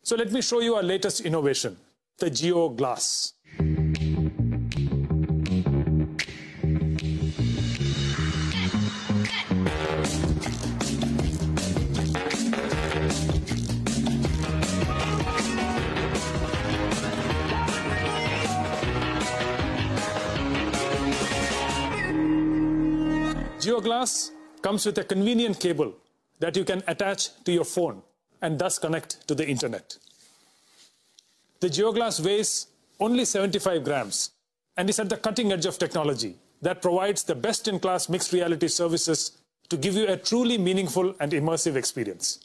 So let me show you our latest innovation, the Geo Glass. Geo Glass comes with a convenient cable that you can attach to your phone and thus connect to the internet. The Geo Glass weighs only 75 grams and is at the cutting edge of technology that provides the best-in-class mixed reality services to give you a truly meaningful and immersive experience.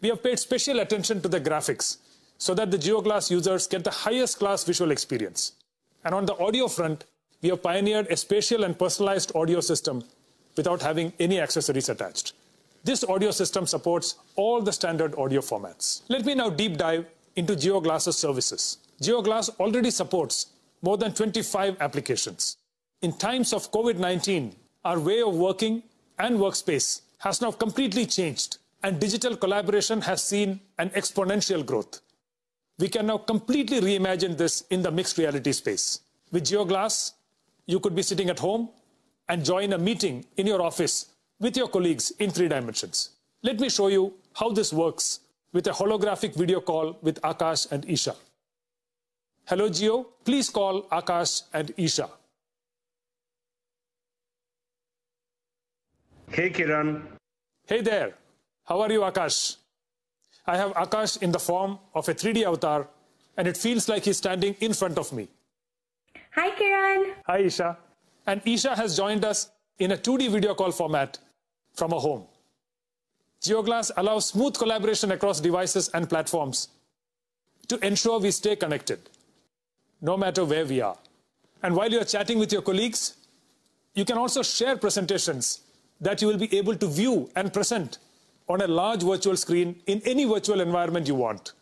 We have paid special attention to the graphics so that the Geo Glass users get the highest class visual experience. And on the audio front, we have pioneered a spatial and personalized audio system without having any accessories attached. This audio system supports all the standard audio formats. Let me now deep dive into Geo Glass's services. Geo Glass already supports more than 25 applications. In times of COVID-19, our way of working and workspace has now completely changed, and digital collaboration has seen an exponential growth. We can now completely reimagine this in the mixed reality space. With Geo Glass, you could be sitting at home and join a meeting in your office with your colleagues in 3 dimensions. Let me show you how this works with a holographic video call with Akash and Isha. Hello Geo, please call Akash and Isha. Hey Kiran. Hey there, how are you Akash? I have Akash in the form of a 3D avatar and it feels like he's standing in front of me. Hi Kiran. Hi Isha. And Isha has joined us in a 2D video call format from a home. Geo Glass allows smooth collaboration across devices and platforms to ensure we stay connected, no matter where we are. And while you're chatting with your colleagues, you can also share presentations that you will be able to view and present on a large virtual screen in any virtual environment you want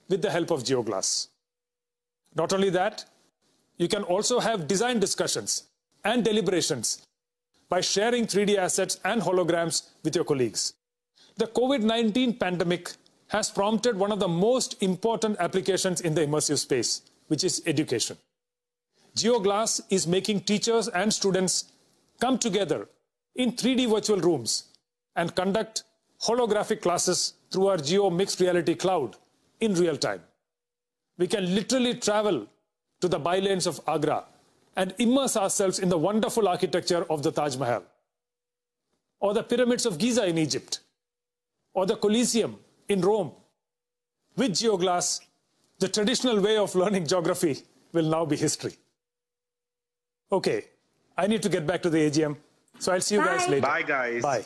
with the help of Geo Glass. Not only that, you can also have design discussions and deliberations by sharing 3D assets and holograms with your colleagues. The COVID-19 pandemic has prompted one of the most important applications in the immersive space, which is education. Geo Glass is making teachers and students come together in 3D virtual rooms and conduct holographic classes through our Geo Mixed Reality Cloud in real time. We can literally travel to the bylanes of Agra and immerse ourselves in the wonderful architecture of the Taj Mahal, or the pyramids of Giza in Egypt, or the Colosseum in Rome. With Geo Glass, the traditional way of learning geography will now be history. Okay, I need to get back to the AGM, so I'll see you guys later. Bye guys. Bye.